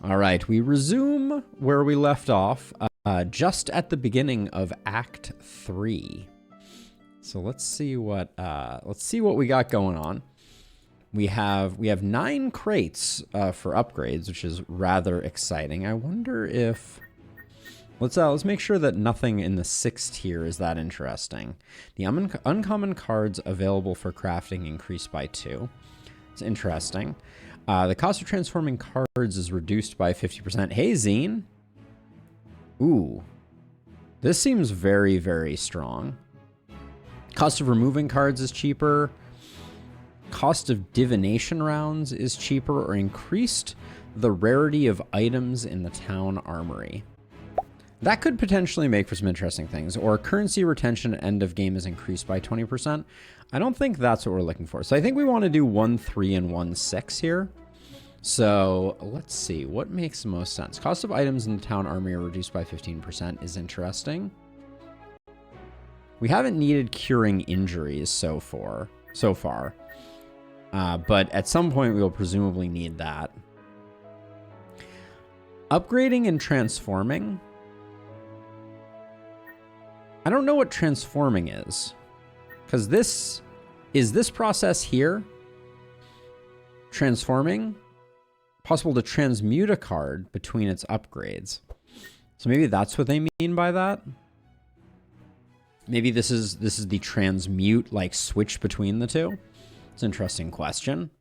All right, we resume where we left off, just at the beginning of Act 3. So let's see what we got going on. We have 9 crates for upgrades, which is rather exciting. I wonder if let's make sure that nothing in the 6th tier is that interesting. The uncommon cards available for crafting increased by 2. It's interesting. The cost of transforming cards is reduced by 50%. Hey, Zine. Ooh. This seems very, very strong. Cost of removing cards is cheaper. Cost of divination rounds is cheaper, or increased the rarity of items in the town armory. That could potentially make for some interesting things. Or currency retention at end of game is increased by 20%. I don't think that's what we're looking for. So I think we want to do 1-3 and 1-6 here. So let's see. What makes the most sense? Cost of items in the town armory are reduced by 15% is interesting. We haven't needed curing injuries so far. But at some point we will presumably need that. Upgrading and transforming. I don't know what transforming is. Because this process here. Transforming. Possible to transmute a card between its upgrades. So maybe that's what they mean by that. Maybe this is the transmute, like switch between the two. It's an interesting question.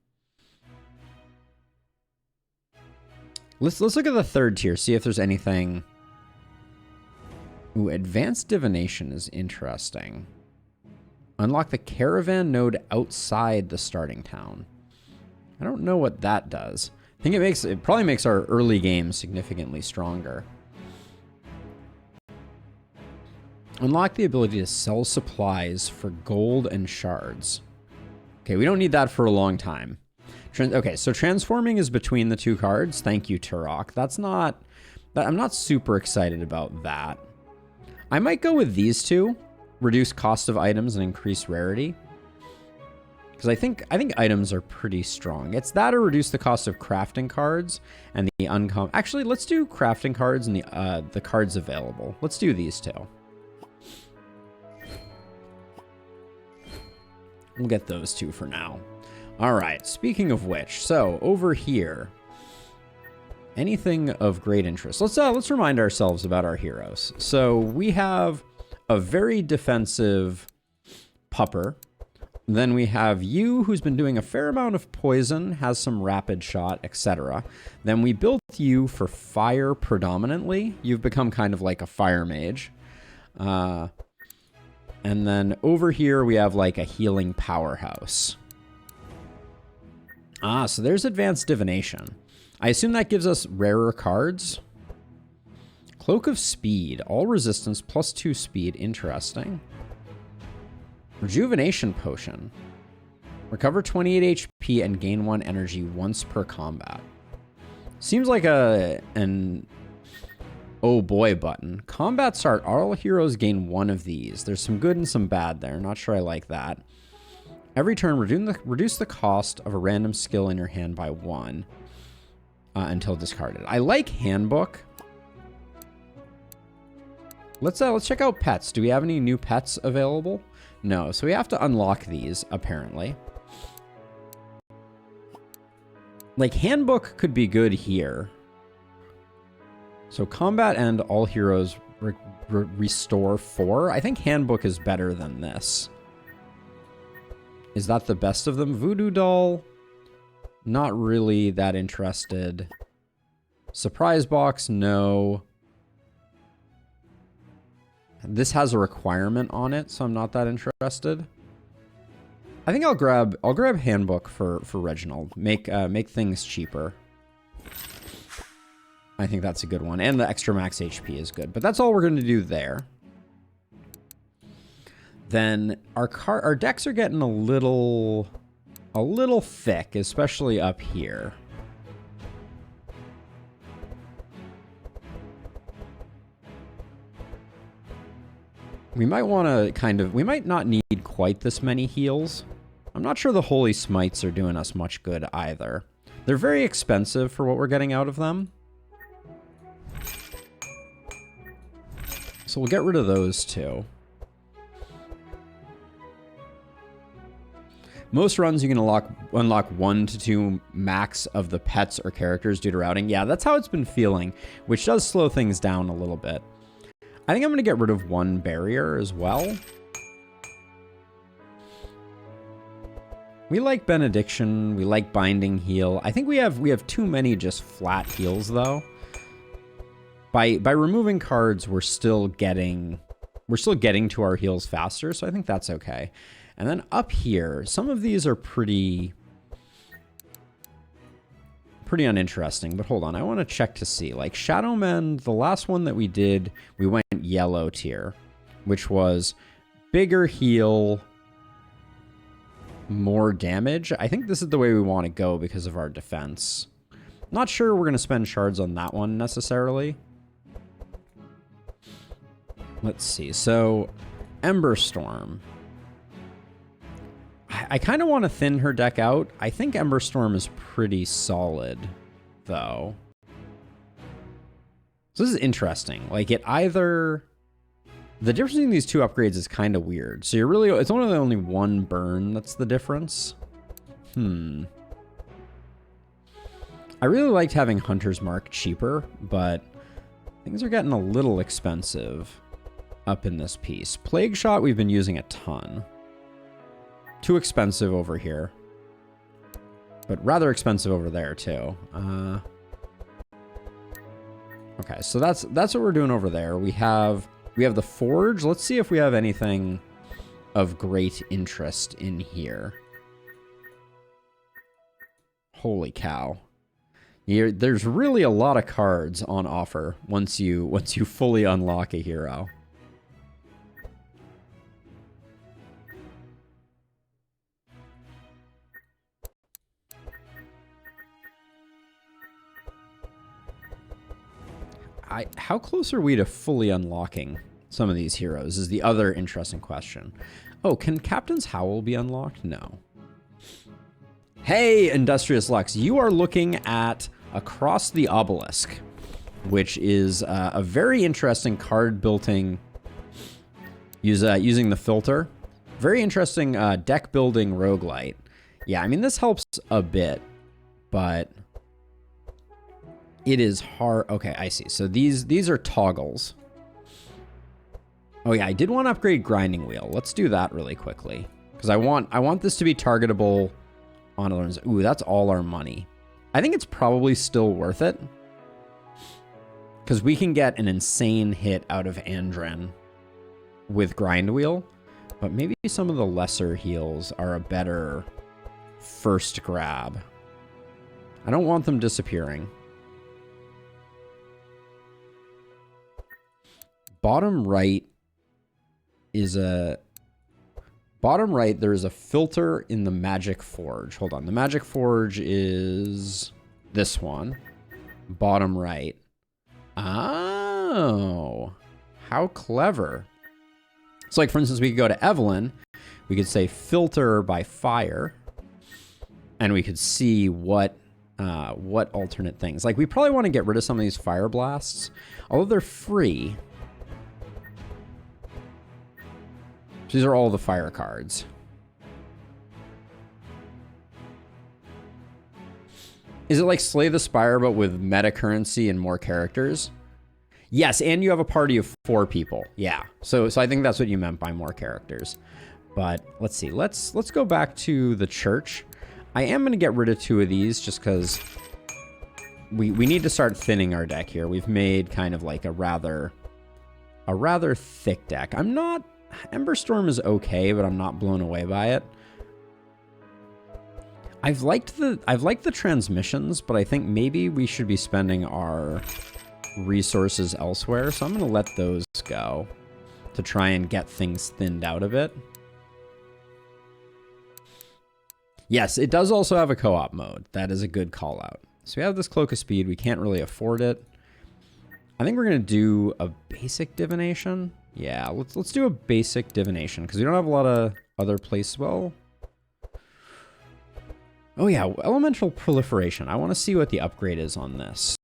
Let's look at the 3rd tier, see if there's anything. Ooh, advanced divination is interesting. Unlock the caravan node outside the starting town. I don't know what that does. I think it probably makes our early game significantly stronger. Unlock the ability to sell supplies for gold and shards. Okay, we don't need that for a long time. Okay, so transforming is between the 2 cards. Thank you, Turok. I'm not super excited about that. I might go with these 2. Reduce cost of items and increase rarity. Because I think items are pretty strong. It's that or reduce the cost of crafting cards and the uncommon. Actually, let's do crafting cards and the cards available. Let's do these 2. We'll get those 2 for now. All right, speaking of which, so over here, anything of great interest. Let's remind ourselves about our heroes. So we have a very defensive pupper. Then we have you, who's been doing a fair amount of poison, has some rapid shot, etc. Then we built you for fire predominantly. You've become kind of like a fire mage. And then over here we have like a healing powerhouse. So there's advanced divination. I assume that gives us rarer cards. Cloak of Speed, all resistance plus 2 speed, interesting. Rejuvenation Potion. Recover 28 HP and gain 1 energy once per combat. Seems like an oh boy button. Combat start, all heroes gain 1 of these. There's some good and some bad there. Not sure I like that. Every turn, reduce the cost of a random skill in your hand by 1 until discarded. I like Handbook. Let's check out pets. Do we have any new pets available? No, so we have to unlock these, apparently. Like, Handbook could be good here. So combat end, all heroes restore 4. I think Handbook is better than this. Is that the best of them? Voodoo Doll, not really that interested. Surprise Box, no. This has a requirement on it, so I'm not that interested. I think I'll grab Handbook for Reginald. Make things cheaper. I think that's a good one, and the extra max HP is good. But that's all we're going to do there. Then our decks are getting a little thick, especially up here. We might want to we might not need quite this many heals. I'm not sure the Holy Smites are doing us much good either. They're very expensive for what we're getting out of them. So we'll get rid of those two. Most runs you can unlock 1 to 2 max of the pets or characters due to routing. Yeah, that's how it's been feeling, which does slow things down a little bit. I think I'm going to get rid of 1 barrier as well. We like Benediction. We like Binding Heal. I think we have too many just flat heals though. By removing cards, we're still getting to our heals faster, so I think that's okay. And then up here, some of these are pretty uninteresting, but hold on, I want to check to see. Like Shadowmen, the last one that we did, we went yellow tier, which was bigger heal, more damage. I think this is the way we want to go because of our defense. Not sure we're going to spend shards on that one necessarily. Let's see. So, Ember Storm. I kind of want to thin her deck out. I think Ember Storm is pretty solid, though. So this is interesting. Like, it either... The difference between these two upgrades is kind of weird. So you're really... It's only one burn that's the difference. I really liked having Hunter's Mark cheaper, but things are getting a little expensive up in this piece. Plague Shot we've been using a ton. Too expensive over here, but rather expensive over there too. Okay, so that's what we're doing over there. We have the Forge. Let's see if we have anything of great interest in here. Holy cow. There's really a lot of cards on offer once you fully unlock a hero. How close are we to fully unlocking some of these heroes is the other interesting question. Oh, can Captain's Howl be unlocked? No. Hey, Industrious Lux, you are looking at Across the Obelisk, which is a very interesting card building using the filter. Very interesting deck building roguelite. Yeah, I mean, this helps a bit, but... It is hard. Okay, I see. So these are toggles. Oh yeah, I did want to upgrade Grinding Wheel. Let's do that really quickly. Because I want this to be targetable on others. Ooh, that's all our money. I think it's probably still worth it. Because we can get an insane hit out of Andren with Grind Wheel. But maybe some of the lesser heals are a better first grab. I don't want them disappearing. Bottom right, there is a filter in the Magic Forge. Hold on. The Magic Forge is this one. Bottom right. Oh, how clever. So like, for instance, we could go to Evelyn. We could say filter by fire. And we could see what alternate things. Like, we probably want to get rid of some of these fire blasts. Although they're free. These are all the fire cards. Is it like Slay the Spire, but with meta currency and more characters? Yes, and you have a party of 4 people. Yeah, so I think that's what you meant by more characters. But let's see. Let's go back to the church. I am going to get rid of 2 of these just because we need to start thinning our deck here. We've made kind of like a rather thick deck. Ember Storm is okay, but I'm not blown away by it. I've liked the transmissions, but I think maybe we should be spending our resources elsewhere. So I'm going to let those go to try and get things thinned out a bit. Yes, it does also have a co-op mode. That is a good call out. So we have this Cloak of Speed. We can't really afford it. I think we're going to do a basic divination. Yeah, let's do a basic divination because we don't have a lot of other places. Well, oh yeah, elemental proliferation. I want to see what the upgrade is on this.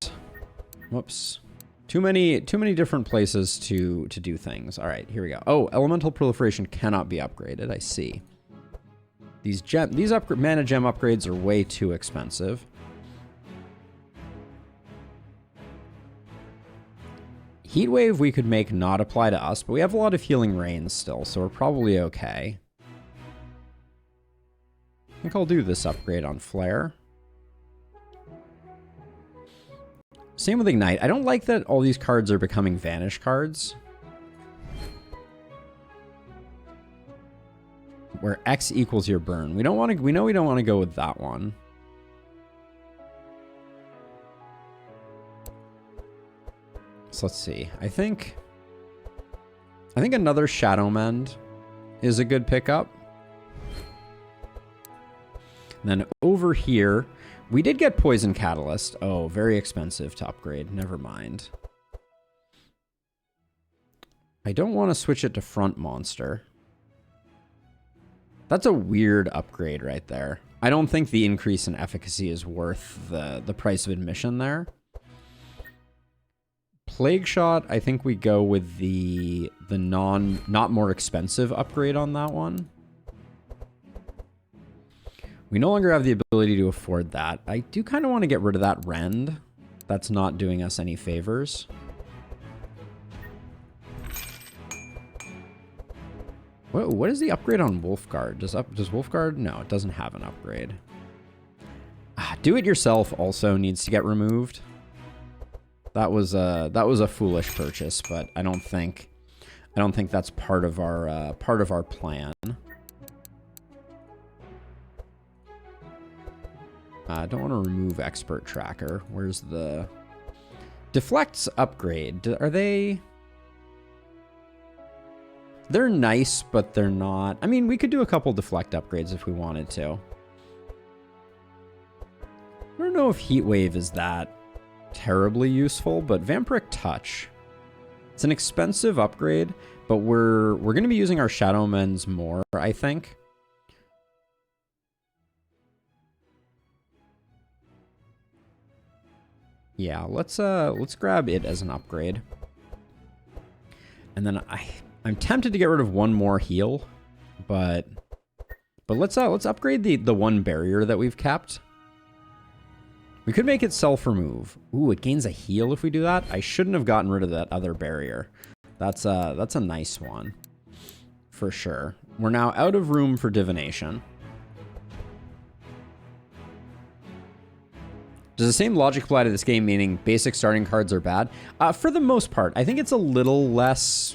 Whoops. Too many different places to do things. All right, here we go. Oh, elemental proliferation cannot be upgraded. I see. These mana gem upgrades are way too expensive. Heatwave we could make not apply to us, but we have a lot of healing rains still, so we're probably okay. I think I'll do this upgrade on Flare. Same with Ignite. I don't like that all these cards are becoming Vanish cards. Where X equals your burn. We know we don't want to go with that one. So let's see. I think another Shadow Mend is a good pickup. And then over here, we did get Poison Catalyst. Oh, very expensive to upgrade. Never mind. I don't want to switch it to Front Monster. That's a weird upgrade right there. I don't think the increase in efficacy is worth the price of admission there. Plague Shot, I think we go with the not more expensive upgrade on that one. We no longer have the ability to afford that. I do kind of want to get rid of that Rend. That's not doing us any favors. What is the upgrade on Wolfguard? Does Wolfguard? No, it doesn't have an upgrade. Do It Yourself also needs to get removed. That was a foolish purchase, but I don't think that's part of our plan. I don't want to remove Expert Tracker. Where's the Deflects upgrade? Are they? They're nice, but they're not. I mean, we could do a couple Deflect upgrades if we wanted to. I don't know if Heatwave is that terribly useful, but Vampiric Touch. It's an expensive upgrade, but we're going to be using our Shadow Mends more, I think. Yeah, let's grab it as an upgrade. And then I'm tempted to get rid of one more heal, but let's upgrade the one barrier that we've kept. We could make it self-remove. Ooh, it gains a heal if we do that. I shouldn't have gotten rid of that other barrier. That's a nice one, for sure. We're now out of room for divination. Does the same logic apply to this game, meaning basic starting cards are bad? For the most part, I think it's a little less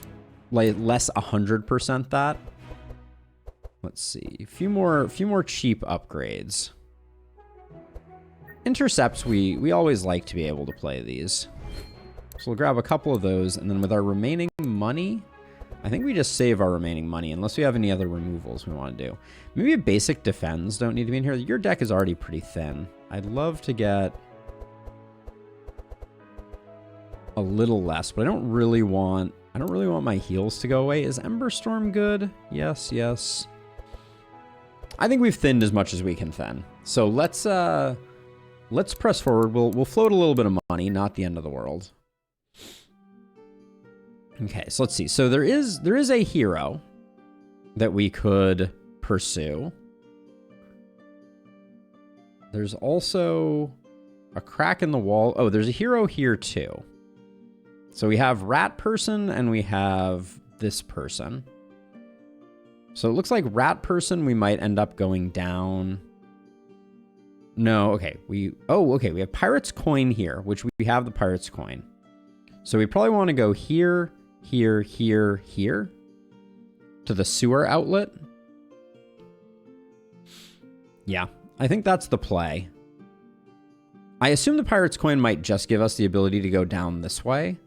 100% that. Let's see, a few more cheap upgrades. Intercepts, we always like to be able to play these. So we'll grab a couple of those, and then with our remaining money, I think we just save our remaining money, unless we have any other removals we want to do. Maybe a basic defense don't need to be in here. Your deck is already pretty thin. I'd love to get a little less, but I don't really want my heals to go away. Is Ember Storm good? Yes, yes. I think we've thinned as much as we can thin. So let's press forward. We'll float a little bit of money, not the end of the world. Okay, so let's see. So there is a hero that we could pursue. There's also a crack in the wall. Oh, there's a hero here too. So we have Rat Person and we have this person. So it looks like Rat Person we might end up going down. No, okay. We have Pirate's Coin here, which we have the Pirate's Coin. So we probably want to go here, here, here, here to the sewer outlet. Yeah, I think that's the play. I assume the Pirate's Coin might just give us the ability to go down this way,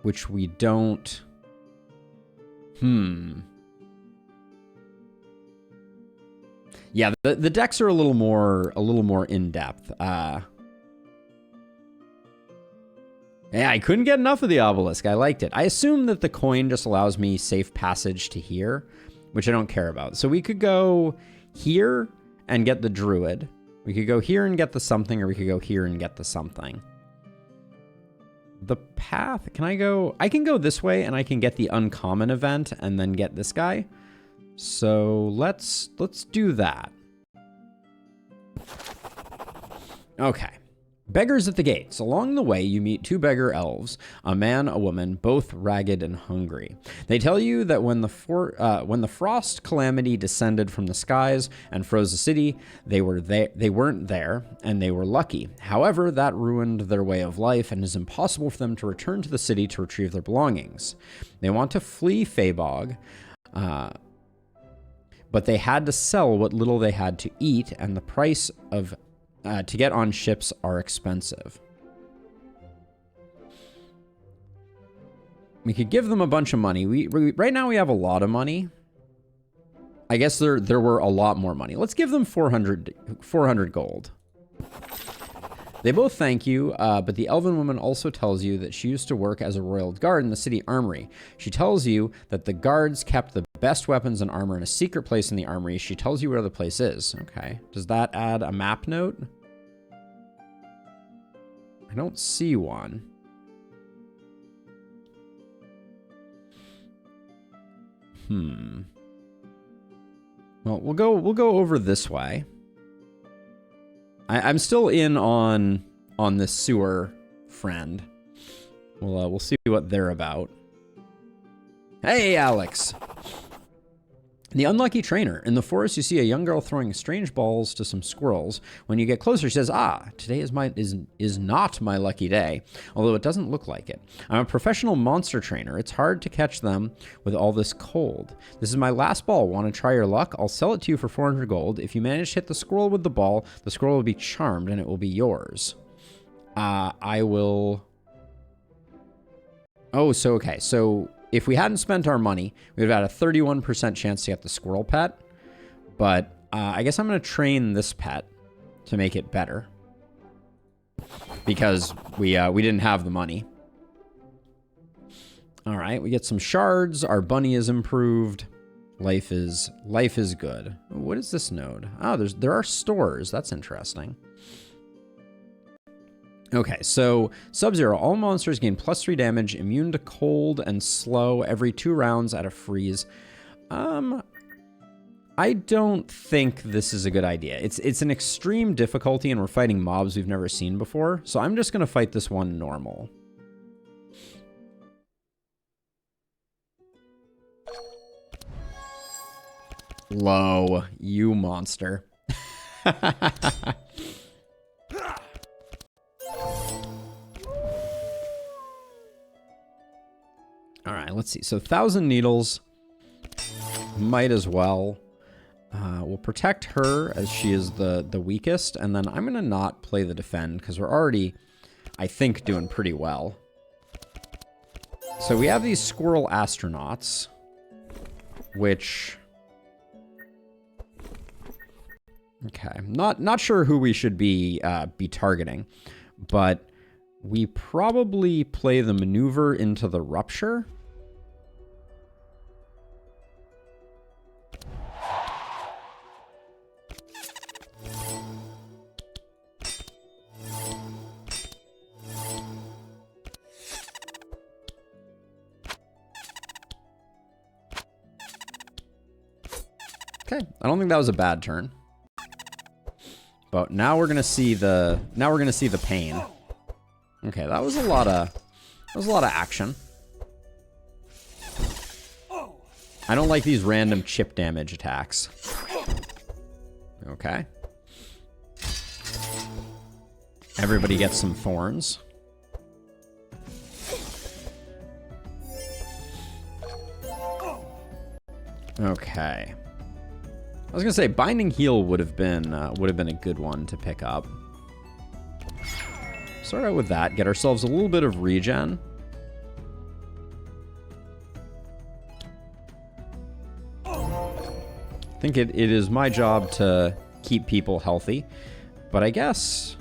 which we don't. Yeah, the decks are a little more in depth. Yeah, I couldn't get enough of the Obelisk. I liked it. I assume that the coin just allows me safe passage to here, which I don't care about. So we could go here and get the Druid. We could go here and get the something, or we could go here and get the something. The path, can I go? I can go this way and I can get the uncommon event and then get this guy. So let's do that. Okay. Beggars at the gates. Along the way, you meet two beggar elves, a man, a woman, both ragged and hungry. They tell you that when the frost calamity descended from the skies and froze the city, they weren't there, and they were lucky. However, that ruined their way of life, and it is impossible for them to return to the city to retrieve their belongings. They want to flee Fabog, but they had to sell what little they had to eat, and the price of to get on ships are expensive. We could give them a bunch of money. We right now we have a lot of money. I guess there were a lot more money. Let's give them 400 gold. They both thank you, but the elven woman also tells you that she used to work as a royal guard in the city armory. She tells you that the guards kept the best weapons and armor in a secret place in the armory. She tells you where the place is. Okay. Does that add a map note? I don't see one. Well, we'll go over this way. I'm still in on this sewer friend. We'll see what they're about. Hey, Alex. The unlucky trainer. In the forest, you see a young girl throwing strange balls to some squirrels. When you get closer, she says, today is not my lucky day, although it doesn't look like it. I'm a professional monster trainer. It's hard to catch them with all this cold. This is my last ball. Want to try your luck? I'll sell it to you for 400 gold. If you manage to hit the squirrel with the ball, the squirrel will be charmed and it will be yours. I will... Oh, okay. So if we hadn't spent our money, we would have had a 31% chance to get the squirrel pet. But I guess I'm going to train this pet to make it better. Because we didn't have the money. All right, we get some shards. Our bunny is improved. Life is good. What is this node? Oh, there are stores. That's interesting. Okay, so Sub-Zero. All monsters gain +3 damage, immune to cold and slow every 2 rounds at a freeze. I don't think this is a good idea. It's an extreme difficulty and we're fighting mobs we've never seen before. So I'm just going to fight this one normal. Low, you monster. All right, let's see. So 1,000 needles, might as well. We'll protect her as she is the weakest, and then I'm gonna not play the defend because we're already, I think, doing pretty well. So we have these squirrel astronauts, which, okay, not sure who we should be targeting, but we probably play the maneuver into the rupture. Okay, I don't think that was a bad turn. But now we're gonna see the pain. Okay, that was a lot of action. I don't like these random chip damage attacks. Okay. Everybody gets some thorns. Okay. I was gonna say Binding Heal would have been a good one to pick up. Start out with that. Get ourselves a little bit of regen. I think it is my job to keep people healthy, but I guess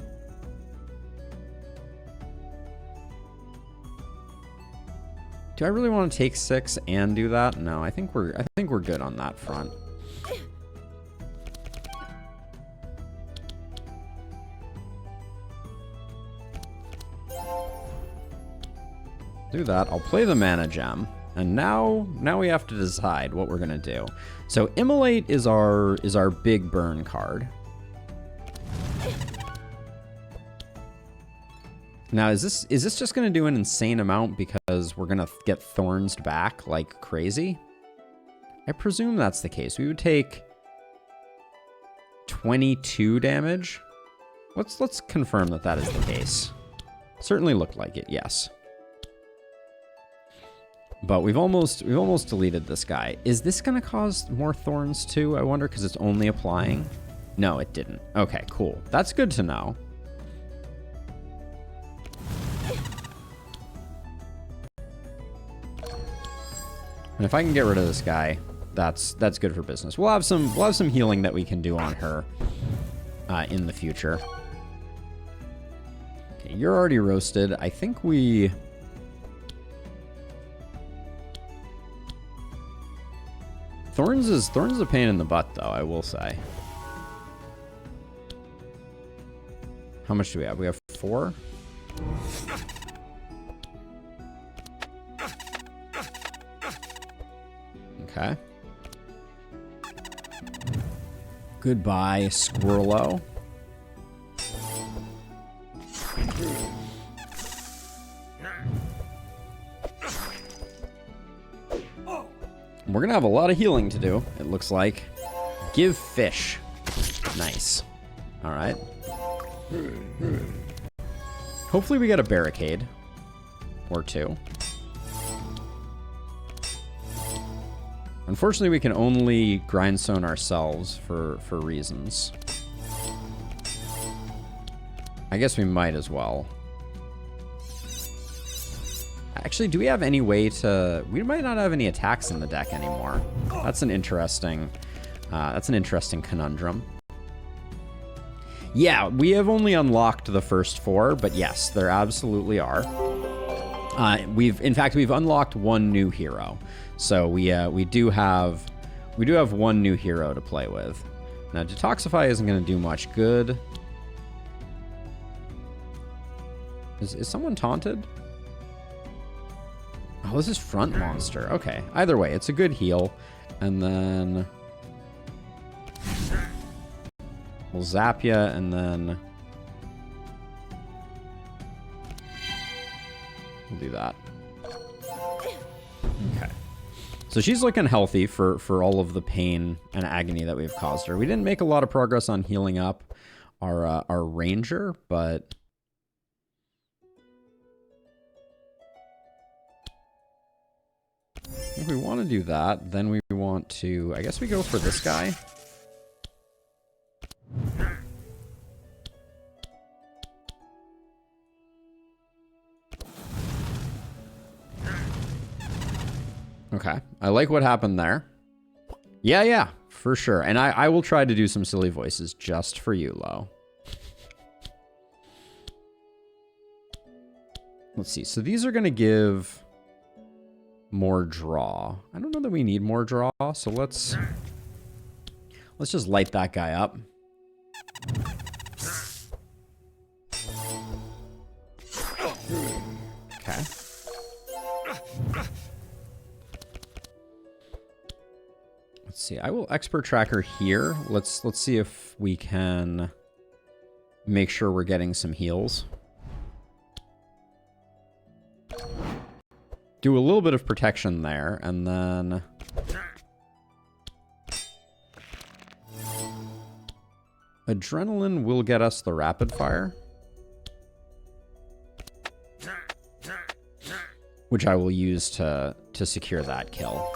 do I really want to take 6 and do that? No, I think we're good on that front. Do that. I'll play the mana gem. And now we have to decide what we're gonna do. So Immolate is our big burn card. Now is this just gonna do an insane amount because we're gonna get Thorns back like crazy? I presume that's the case. We would take 22 damage. Let's confirm that that is the case. Certainly looked like it, yes. But we've almost deleted this guy. Is this gonna cause more thorns too, I wonder, because it's only applying? No, it didn't. Okay, cool. That's good to know. And if I can get rid of this guy, that's good for business. We'll have some healing that we can do on her in the future. Okay, you're already roasted. I think we... Thorns is a pain in the butt, though, I will say. How much do we have? We have 4? Okay. Goodbye, Squirrelo. We're gonna have a lot of healing to do, it looks like. Give fish. Nice. Alright. Hopefully we get a barricade. Or 2. Unfortunately, we can only grindstone ourselves for reasons. I guess we might as well. Actually, do we have any way to... We might not have any attacks in the deck anymore. That's an interesting conundrum. Yeah, we have only unlocked the first 4, but yes, there absolutely are. In fact, we've unlocked 1 new hero. So we do have 1 new hero to play with. Now, Detoxify isn't going to do much good. Is someone taunted? Oh, this is front monster. Okay. Either way, it's a good heal. And then we'll zap ya, and then we'll do that. Okay. So she's looking healthy for all of the pain and agony that we've caused her. We didn't make a lot of progress on healing up our ranger, but if we want to do that, then we want to... I guess we go for this guy. Okay. I like what happened there. Yeah, for sure. And I will try to do some silly voices just for you, Lo. Let's see. So these are going to give... more draw. I don't know that we need more draw, so let's just light that guy up. Okay. Let's see. I will expert tracker here. Let's see if we can make sure we're getting some heals. Do a little bit of protection there, and then Adrenaline will get us the rapid fire, which I will use to secure that kill.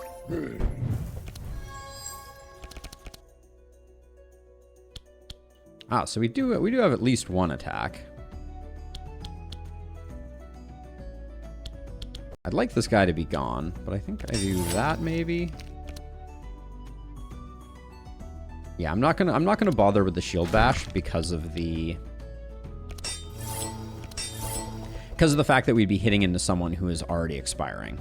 Ah, so we do have at least 1 attack. I'd like this guy to be gone, but I think I do that maybe. Yeah, I'm not gonna bother with the shield bash because of the fact that we'd be hitting into someone who is already expiring.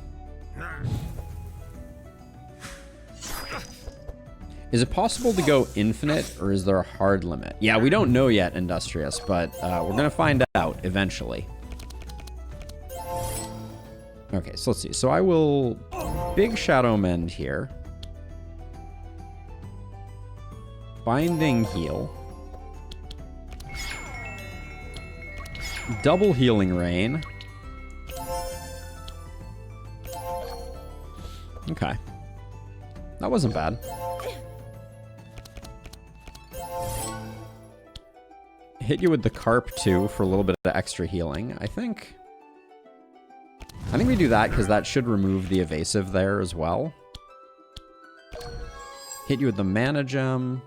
Is it possible to go infinite, or is there a hard limit? Yeah, we don't know yet, Industrious, but we're gonna find out eventually. Okay, so let's see. So I will big Shadow Mend here. Binding Heal. Double Healing Rain. Okay. That wasn't bad. Hit you with the Carp too for a little bit of extra healing. I think we do that because that should remove the evasive there as well. Hit you with the Mana Gem.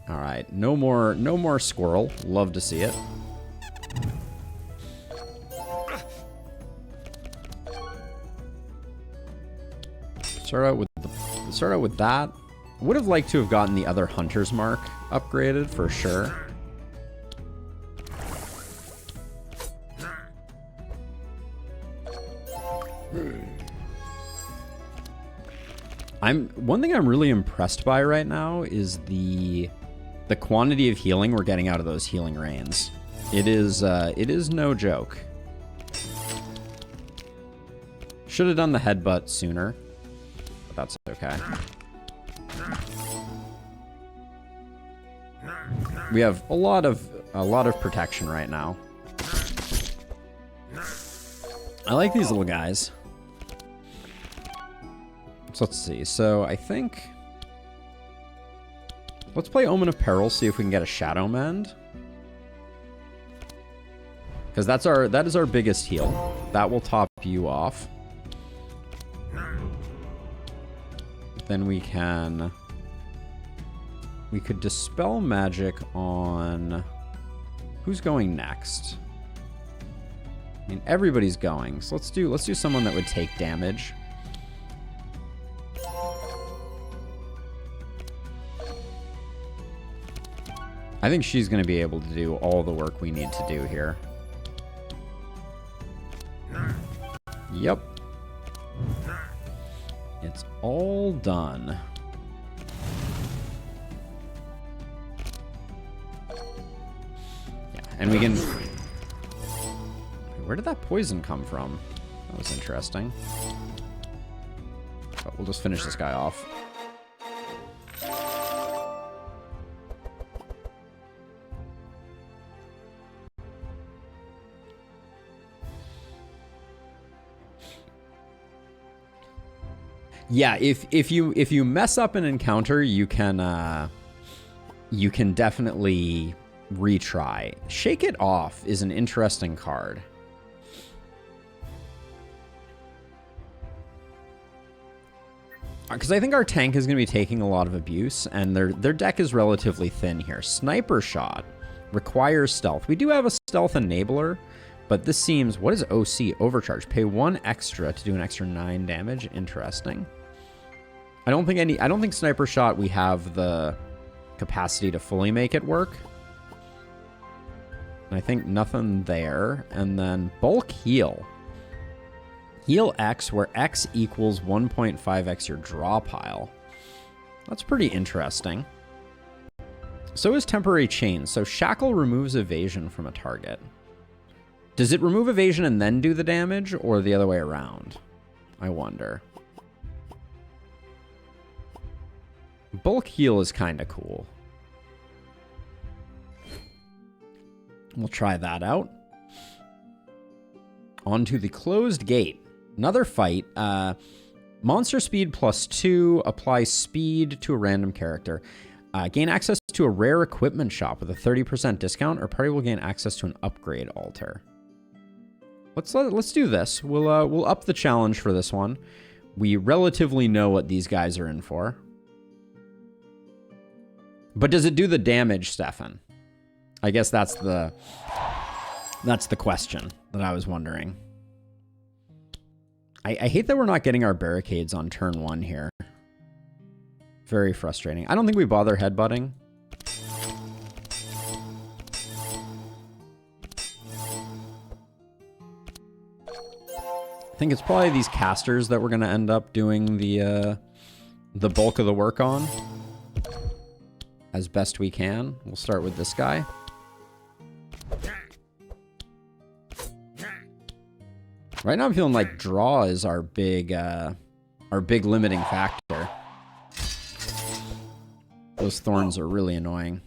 All right, no more squirrel. Love to see it. Start out with that. Would have liked to have gotten the other Hunter's Mark upgraded for sure. One thing I'm really impressed by right now is the quantity of healing we're getting out of those healing rains. It is no joke. Should have done the headbutt sooner, but that's okay. We have a lot of protection right now. I like these little guys. So let's see. So I think let's play Omen of Peril, see if we can get a Shadow Mend. Because that is our biggest heal. That will top you off. Then we could Dispel Magic on... Who's going next? I mean, everybody's going. So let's do someone that would take damage. I think she's going to be able to do all the work we need to do here. Yep. It's all done. Yeah, and we can... Where did that poison come from? That was interesting. But we'll just finish this guy off. Yeah, if you mess up an encounter, you can definitely retry. Shake It Off is an interesting card. Because I think our tank is going to be taking a lot of abuse, and their deck is relatively thin here. Sniper Shot requires stealth. We do have a stealth enabler, but this seems... What is OC? Overcharge. Pay 1 extra to do an extra 9 damage. Interesting. I don't think Sniper Shot we have the capacity to fully make it work. And I think nothing there. And then Bulk Heal. Heal X, where X equals 1.5x your draw pile. That's pretty interesting. So is Temporary Chain. So Shackle removes evasion from a target. Does it remove evasion and then do the damage, or the other way around? I wonder. Bulk Heal is kind of cool. We'll try that out. On to the Closed Gate. Another fight. Monster Speed +2. Apply speed to a random character. Gain access to a rare equipment shop with a 30% discount, or party will gain access to an upgrade altar. Let's do this. We'll up the challenge for this one. We relatively know what these guys are in for. But does it do the damage, Stefan? I guess that's the question that I was wondering. I hate that we're not getting our barricades on turn 1 here. Very frustrating. I don't think we bother headbutting. I think it's probably these casters that we're going to end up doing the bulk of the work on. As best we can. We'll start with this guy. Right now I'm feeling like draw is our big limiting factor. Those thorns are really annoying.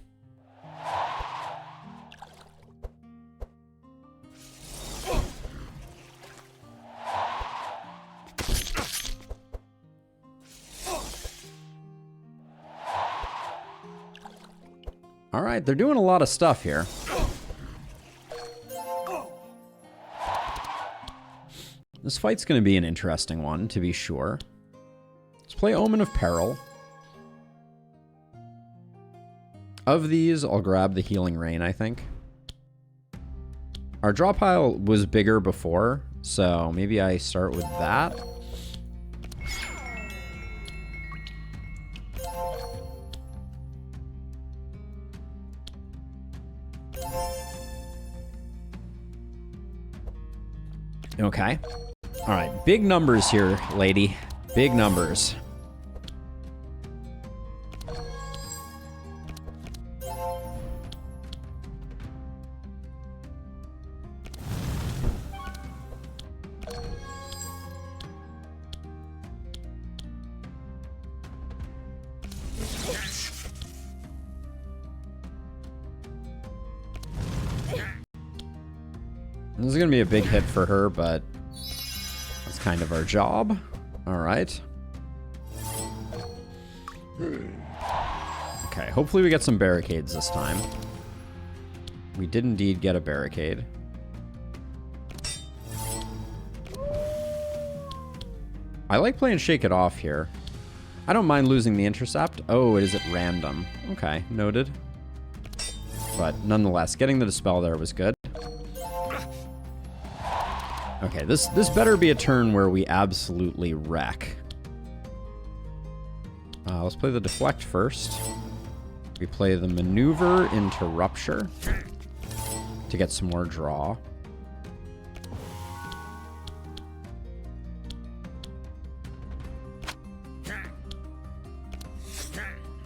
All right, they're doing a lot of stuff here. This fight's going to be an interesting one, to be sure. Let's play Omen of Peril. Of these, I'll grab the Healing Rain, I think. Our draw pile was bigger before, so maybe I start with that. Okay. All right, big numbers here, lady. Big numbers. This is going to be a big hit for her, but that's kind of our job. All right. Okay, hopefully we get some barricades this time. We did indeed get a barricade. I like playing Shake It Off here. I don't mind losing the intercept. Oh, it is at random. Okay, noted. But nonetheless, getting the Dispel there was good. Okay, this better be a turn where we absolutely wreck. Let's play the Deflect first. We play the Maneuver into Rupture to get some more draw.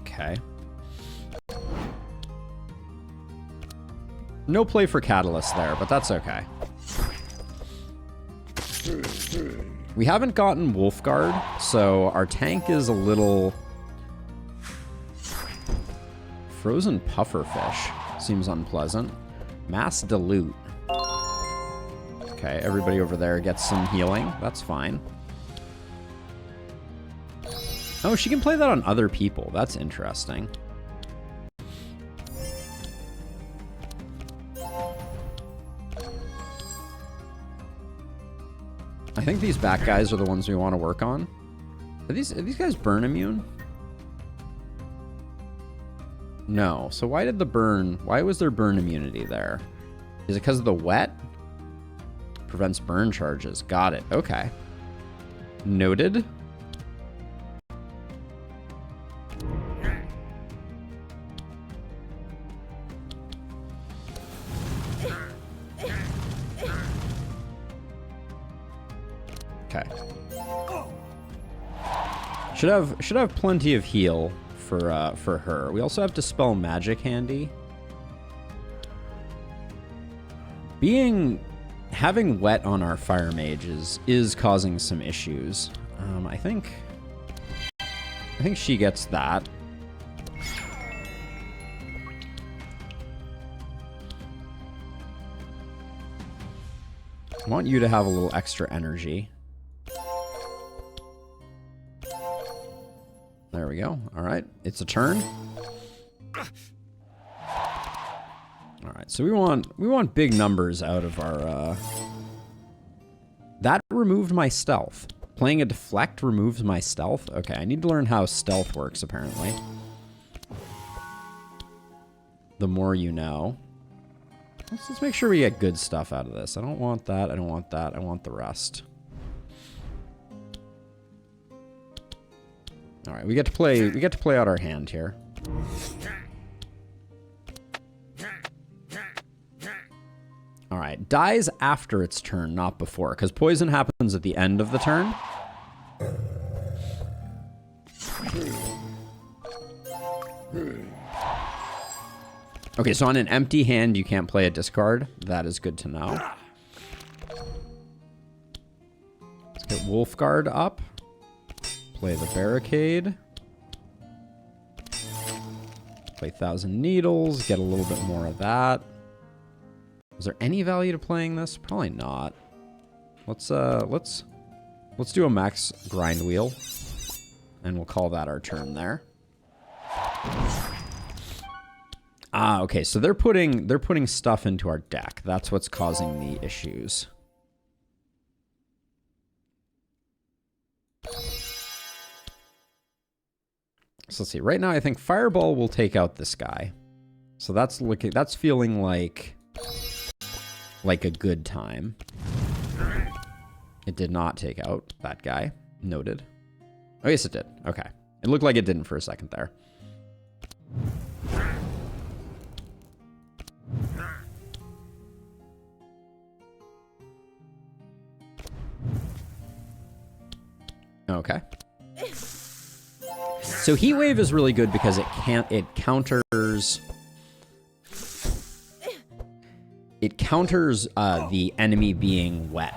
Okay. No play for Catalyst there, but that's okay. We haven't gotten Wolfguard, so our tank is a little... Frozen Pufferfish seems unpleasant. Mass Dilute. Okay, everybody over there gets some healing. That's fine. Oh, she can play that on other people. That's interesting. I think these back guys are the ones we want to work on. Are these guys burn immune? No. So why was there burn immunity there? Is it because of the wet? Prevents burn charges. Got it. Okay. Noted. Okay. Should have plenty of heal for her. We also have Dispel Magic handy. Having wet on our fire mages is causing some issues. I think she gets that. I want you to have a little extra energy. There we go. All right, it's a turn. All right, so we want big numbers out of our. That removed my stealth. Playing a deflect removes my stealth. Okay, I need to learn how stealth works. Apparently, the more you know. Let's make sure we get good stuff out of this. I don't want that. I don't want that. I want the rest. All right, we get to play out our hand here. All right, dies after its turn, not before, because poison happens at the end of the turn. Okay, so on an empty hand, you can't play a discard. That is good to know. Wolfguard up. Play the Barricade. Play Thousand Needles, get a little bit more of that. Is there any value to playing this? Probably not. Let's do a max grind wheel. And we'll call that our turn there. Ah, okay, so they're putting stuff into our deck. That's what's causing the issues. So let's see. Right now, I think Fireball will take out this guy. So that's feeling like a good time. It did not take out that guy. Noted. Oh, yes, it did. Okay. It looked like it didn't for a second there. Okay. So Heat Wave is really good because it counters the enemy being wet.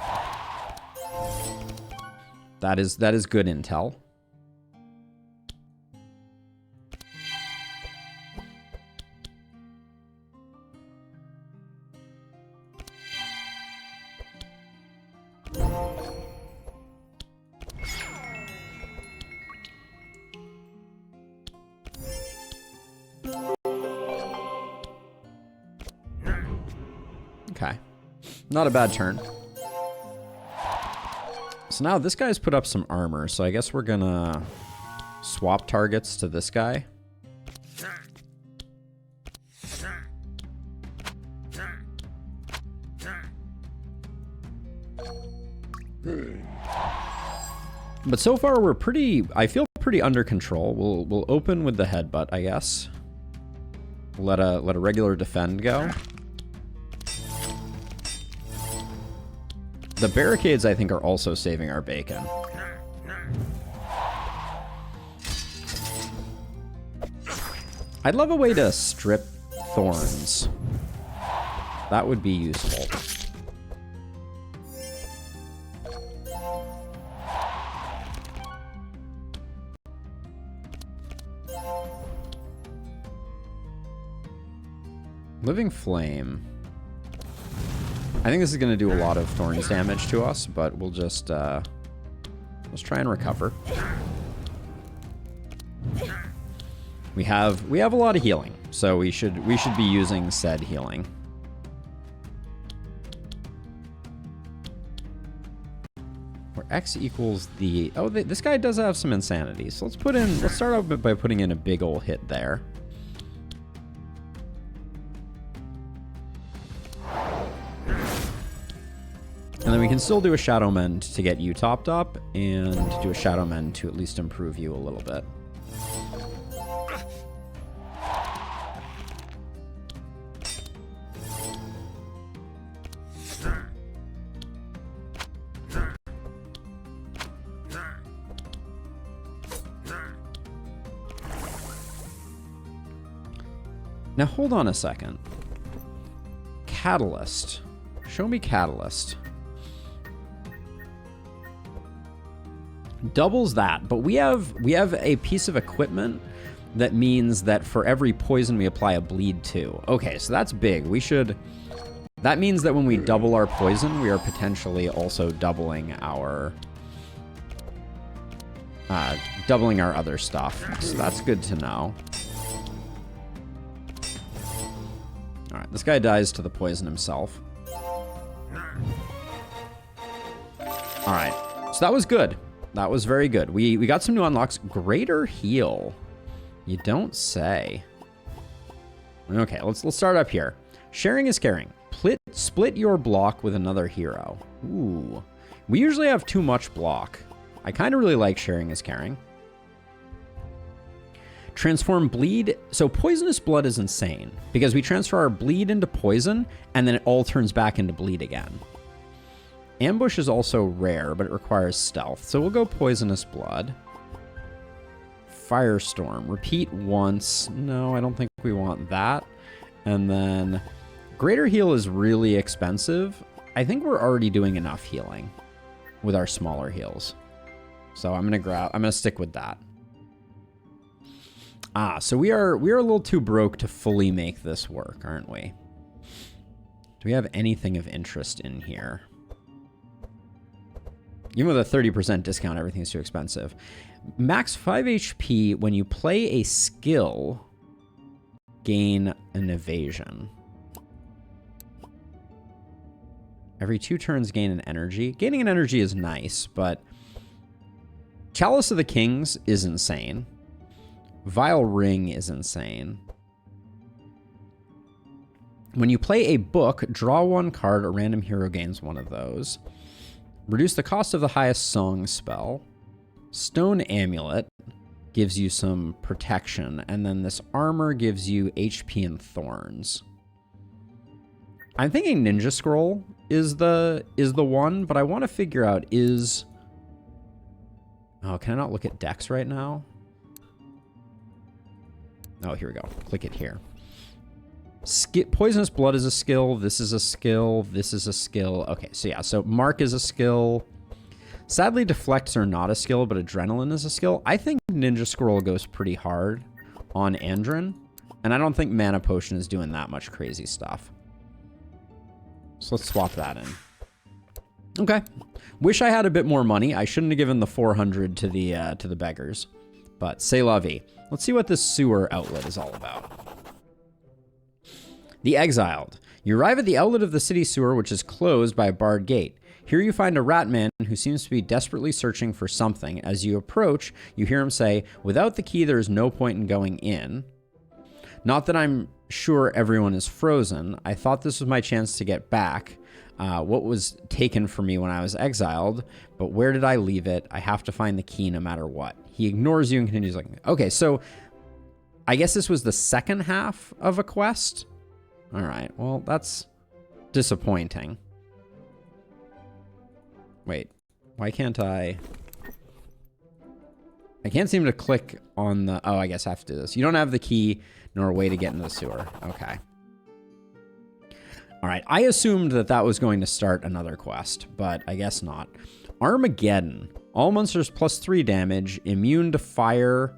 That is good intel. Okay. Not a bad turn. So now this guy's put up some armor, so I guess we're gonna swap targets to this guy. But so far we're I feel pretty under control. We'll open with the headbutt, I guess. Let a regular defend go. The barricades, I think, are also saving our bacon. I'd love a way to strip thorns. That would be useful. Living Flame. I think this is going to do a lot of thorns damage to us, but we'll just let's try and recover. We have a lot of healing, so we should be using said healing. Where X equals the this guy does have some insanity, so let's start out by putting in a big ol' hit there. And then we can still do a Shadow Mend to get you topped up, and do a Shadow Mend to at least improve you a little bit. Now hold on a second. Catalyst. Show me Catalyst. Doubles that, but we have a piece of equipment that means that for every poison we apply a bleed to. Okay, so that's big. That means that when we double our poison, we are potentially also doubling our other stuff. So that's good to know. All right, this guy dies to the poison himself. All right, so that was good. That was very good. We got some new unlocks. Greater heal. You don't say. Okay, let's start up here. Sharing is caring. Split your block with another hero. Ooh. We usually have too much block. I kind of really like sharing is caring. Transform bleed. So poisonous blood is insane because we transfer our bleed into poison and then it all turns back into bleed again. Ambush is also rare, but it requires stealth. So we'll go Poisonous Blood. Firestorm. Repeat once. No, I don't think we want that. And then Greater Heal is really expensive. I think we're already doing enough healing. with our smaller heals. So I'm gonna stick with that. So we are a little too broke to fully make this work, aren't we? Do we have anything of interest in here? Even with a 30% discount, everything's too expensive. Max 5 HP when you play a skill, gain an evasion. Every 2 turns gain an energy. Gaining an energy is nice, but Chalice of the Kings is insane. Vile Ring is insane. When you play a book, draw 1 card, a random hero gains 1 of those. Reduce the cost of the highest song spell. Stone Amulet gives you some protection, and then this armor gives you HP and thorns. I'm thinking Ninja Scroll is the one, but I want to figure out is... Oh, can I not look at decks right now? Oh, here we go. Click it here. Poisonous Blood is a skill. This is a skill. This is a skill. Okay, so yeah. So Mark is a skill. Sadly, Deflects are not a skill, but Adrenaline is a skill. I think Ninja Scroll goes pretty hard on Andrin, and I don't think Mana Potion is doing that much crazy stuff. So let's swap that in. Okay. Wish I had a bit more money. I shouldn't have given the 400 to the beggars, but c'est la vie. Let's see what this sewer outlet is all about. The Exiled. You arrive at the outlet of the city sewer, which is closed by a barred gate. Here you find a rat man who seems to be desperately searching for something. As you approach, you hear him say, "Without the key, there is no point in going in. Not that I'm sure everyone is frozen. I thought this was my chance to get back what was taken from me when I was exiled, but where did I leave it? I have to find the key no matter what." He ignores you and continues like, okay, so I guess this was the second half of a quest. All right, well, that's disappointing. Wait, why can't I can't seem to click on the... Oh, I guess I have to do this. You don't have the key nor a way to get into the sewer. Okay. All right, I assumed that that was going to start another quest, but I guess not. Armageddon. All monsters plus 3 damage, immune to fire,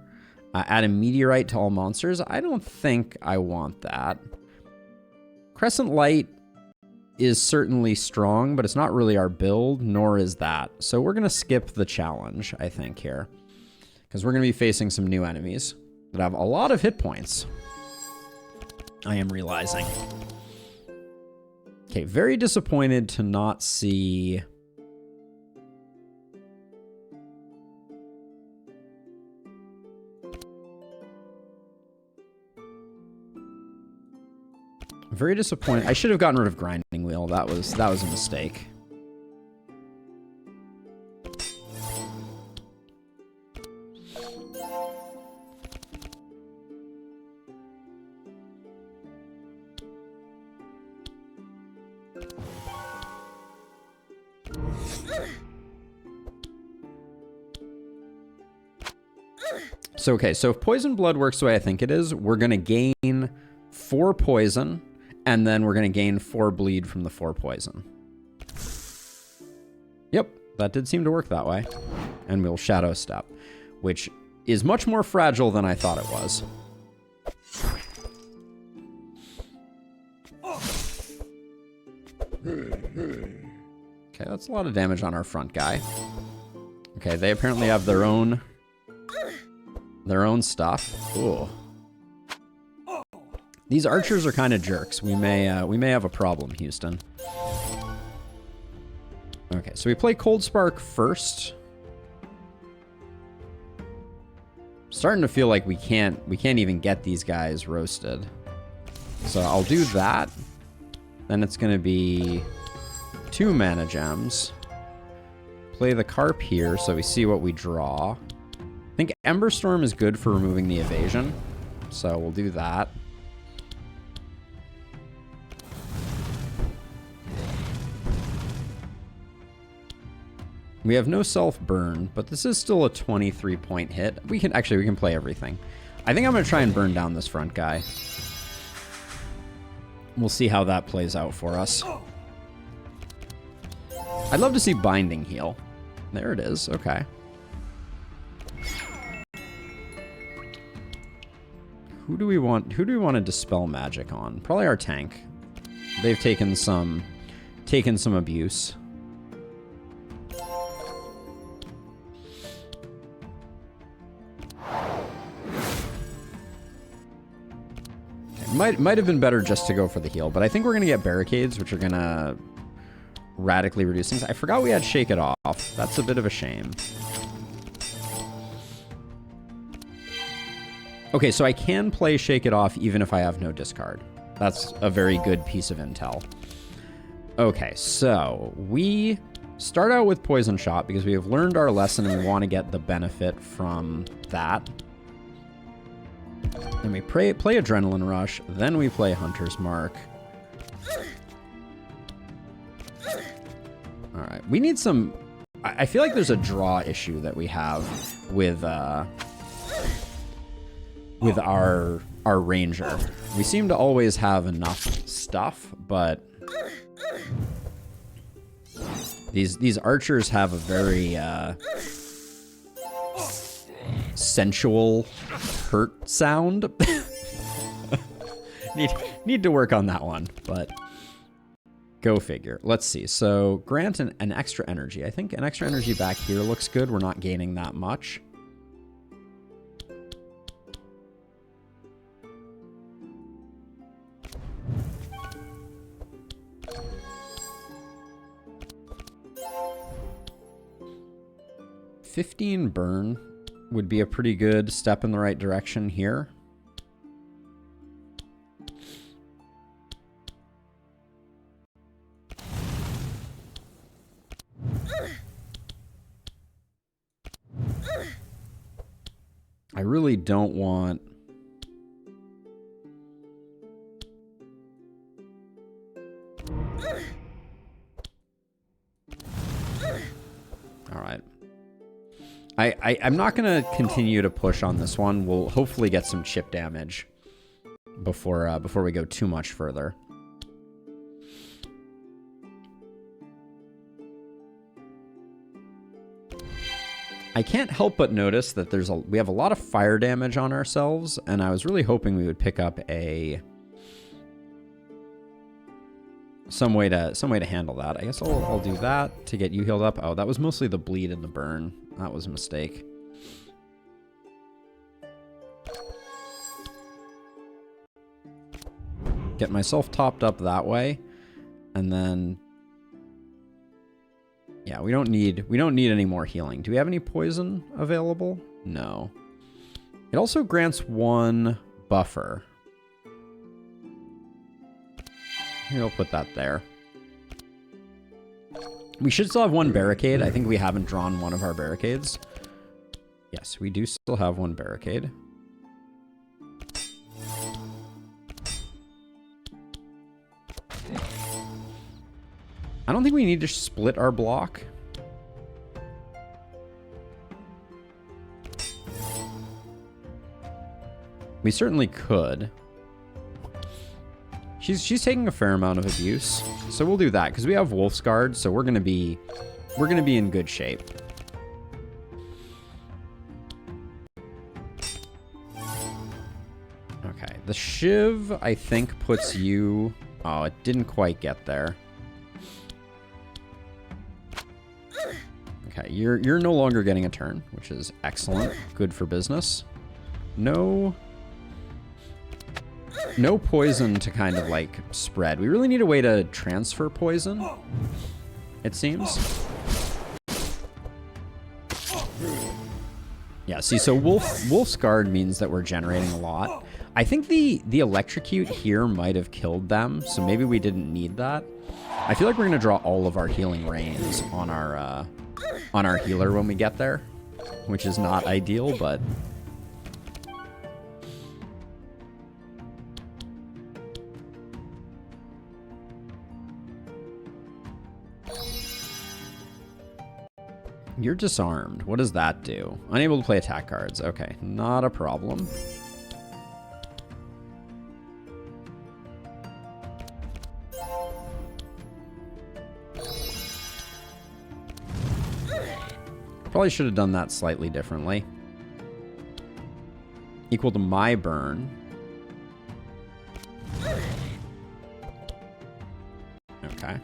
add a meteorite to all monsters. I don't think I want that. Crescent Light is certainly strong, but it's not really our build, nor is that. So we're going to skip the challenge, I think, here. Because we're going to be facing some new enemies that have a lot of hit points. I am realizing. Okay, very disappointed to not see... Very disappointed. I should have gotten rid of Grinding Wheel. That was a mistake. So, okay, so if Poison Blood works the way I think it is, we're going to gain 4 poison, and then we're going to gain 4 bleed from the 4 poison. Yep, that did seem to work that way. And we'll Shadow Step, which is much more fragile than I thought it was. Okay, that's a lot of damage on our front guy. Okay, they apparently have their own stuff. Ooh. These archers are kind of jerks. We may have a problem, Houston. Okay, so we play Cold Spark first. Starting to feel like we can't even get these guys roasted. So I'll do that. Then it's gonna be 2 mana gems. Play the Carp here so we see what we draw. I think Ember Storm is good for removing the evasion. So we'll do that. We have no self-burn, but this is still a 23-point hit. We can play everything. I think I'm going to try and burn down this front guy. We'll see how that plays out for us. I'd love to see Binding heal. There it is. Okay. Who do we want to dispel magic on? Probably our tank. They've taken some abuse. Might have been better just to go for the heal, but I think we're gonna get barricades, which are gonna radically reduce things. I forgot we had Shake It Off. That's a bit of a shame. Okay, so I can play Shake It Off even if I have no discard. That's a very good piece of intel. Okay, so we start out with Poison Shot because we have learned our lesson and we want to get the benefit from that. Then we play Adrenaline Rush, then we play Hunter's Mark. All right, we need some... I feel like there's a draw issue that we have with our Ranger. We seem to always have enough stuff, but these archers have a very sensual hurt sound. need to work on that one, but go figure. Let's see. So grant an extra energy. I think an extra energy back here looks good. We're not gaining that much. $15 burn would be a pretty good step in the right direction here. I really don't want... All right. I'm not going to continue to push on this one. We'll hopefully get some chip damage before we go too much further. I can't help but notice that we have a lot of fire damage on ourselves, and I was really hoping we would pick up some way to handle that. I guess I'll do that to get you healed up. Oh, that was mostly the bleed and the burn. That was a mistake. Get myself topped up that way, and then yeah, we don't need any more healing. Do we have any poison available? No. It also grants 1 buffer. Here, I'll put that there. We should still have 1 barricade. I think we haven't drawn one of our barricades. Yes, we do still have 1 barricade. I don't think we need to split our block. We certainly could. She's taking a fair amount of abuse, so we'll do that because we have Wolf's Guard, so we're gonna be in good shape. Okay, the Shiv I think puts you. Oh, it didn't quite get there. Okay, you're no longer getting a turn, which is excellent. Good for business. No poison to kind of like spread. We really need a way to transfer poison, it seems. Yeah, see, so Wolf's Guard means that we're generating a lot. I think the electrocute here might have killed them, so maybe we didn't need that. I feel like we're gonna draw all of our healing rains on our healer when we get there, which is not ideal, but you're disarmed. What does that do? Unable to play attack cards. Okay, not a problem. Probably should have done that slightly differently. Equal to my burn. Okay.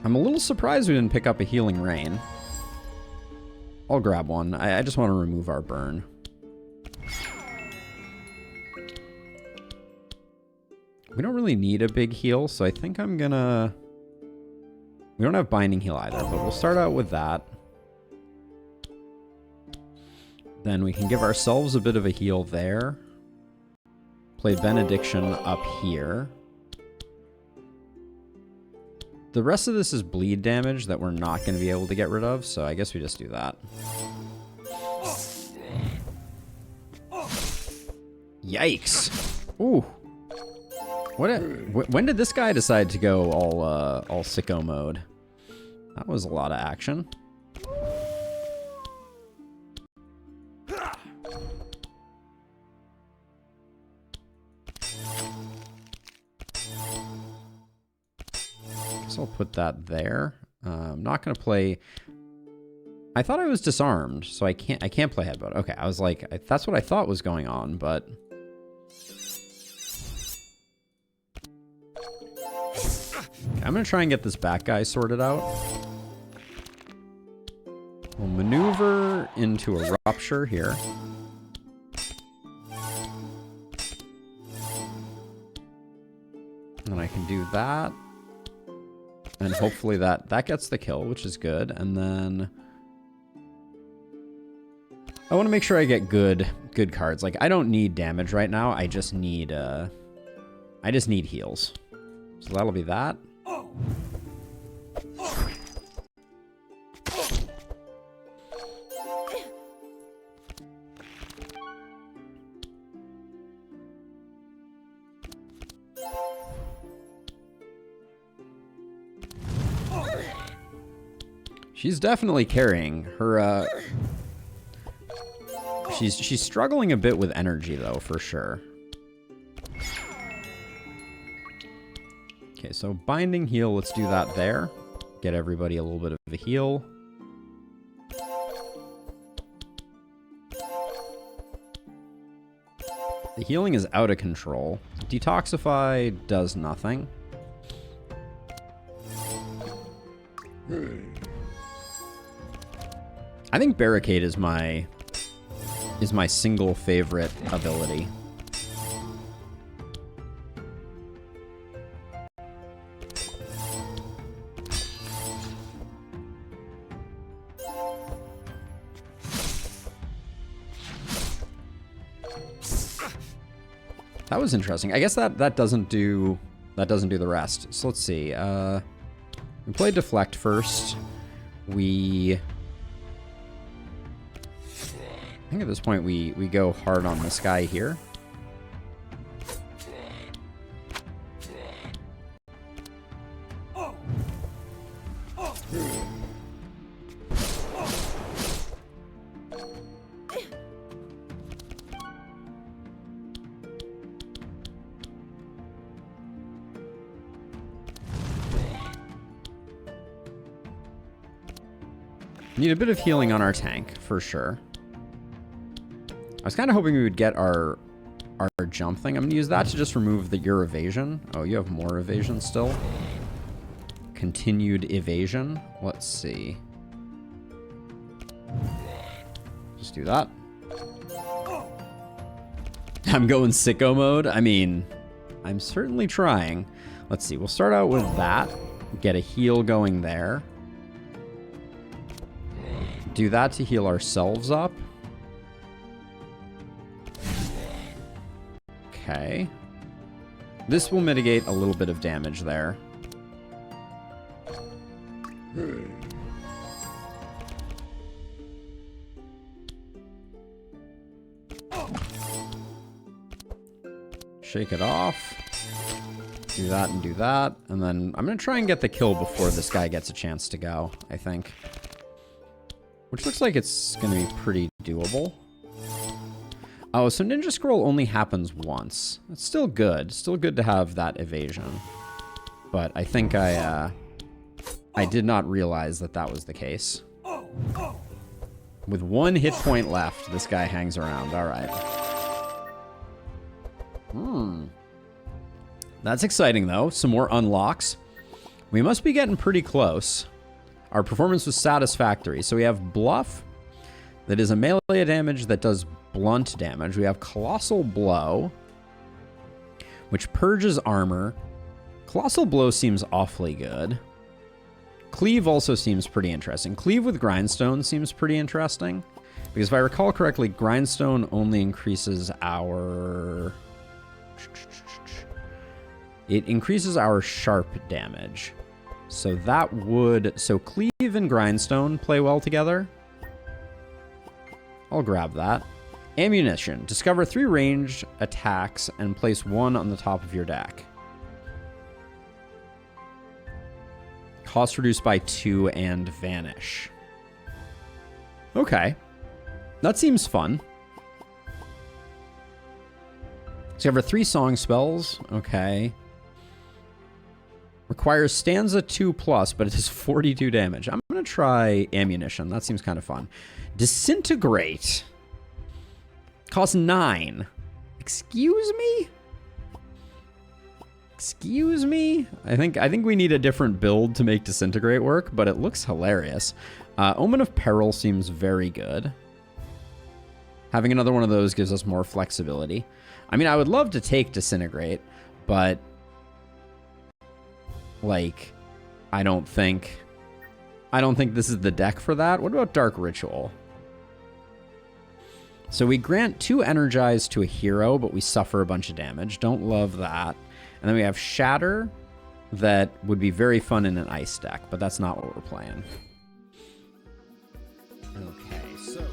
I'm a little surprised we didn't pick up a healing rain. I'll grab one. I just want to remove our burn. We don't really need a big heal, so I think I'm gonna... We don't have binding heal either, but we'll start out with that. Then we can give ourselves a bit of a heal there. Play Benediction up here. The rest of this is bleed damage that we're not going to be able to get rid of, so I guess we just do that. Yikes. Ooh. When did this guy decide to go all sicko mode? That was a lot of action. Guess I'll put that there. I'm not gonna play. I thought I was disarmed, so I can't play headbutt. Okay, I was like, that's what I thought was going on, but. I'm going to try and get this back guy sorted out. We'll maneuver into a rupture here. And then I can do that. And hopefully that gets the kill, which is good. And then I want to make sure I get good cards. Like, I don't need damage right now. I just need heals. So that'll be that. She's definitely carrying her. She's struggling a bit with energy though, for sure. Okay, so binding heal, let's do that there. Get everybody a little bit of a heal. The healing is out of control. Detoxify does nothing. I think Barricade is my single favorite ability. That was interesting. I guess that doesn't do the rest. So let's see. We played Deflect first. I think at this point we go hard on this guy here. Need a bit of healing on our tank, for sure. I was kind of hoping we would get our jump thing. I'm going to use that to just remove your evasion. Oh, you have more evasion still. Continued evasion. Let's see. Just do that. I'm going sicko mode. I mean, I'm certainly trying. Let's see. We'll start out with that. Get a heal going there. Do that to heal ourselves up. Okay. This will mitigate a little bit of damage there. Shake it off. Do that and do that. And then I'm going to try and get the kill before this guy gets a chance to go, I think. Which looks like it's going to be pretty doable. Oh, so Ninja Scroll only happens once. It's still good. Still good to have that evasion. But I think I did not realize that that was the case. With 1 hit point left, this guy hangs around. All right. That's exciting, though. Some more unlocks. We must be getting pretty close. Our performance was satisfactory. So we have Bluff. That is a melee damage that does blunt damage. We have Colossal Blow, which purges armor. Colossal Blow seems awfully good. Cleave also seems pretty interesting. Cleave with Grindstone seems pretty interesting. Because if I recall correctly, Grindstone only increases our... It increases our sharp damage. So that would... So Cleave and Grindstone play well together. I'll grab that. Ammunition. Discover 3 ranged attacks and place 1 on the top of your deck. Cost reduced by 2 and vanish. Okay. That seems fun. Discover 3 song spells. Okay. Requires stanza 2+, but it does 42 damage. I'm going to try ammunition. That seems kind of fun. Disintegrate. Costs 9. Excuse me? Excuse me? I think we need a different build to make Disintegrate work, but it looks hilarious. Omen of Peril seems very good. Having another one of those gives us more flexibility. I mean, I would love to take Disintegrate, but... Like, I don't think this is the deck for that. What about Dark Ritual? So we grant 2 energize to a hero, but we suffer a bunch of damage. Don't love that. And then we have Shatter that would be very fun in an ice deck, but that's not what we're playing. Okay, so...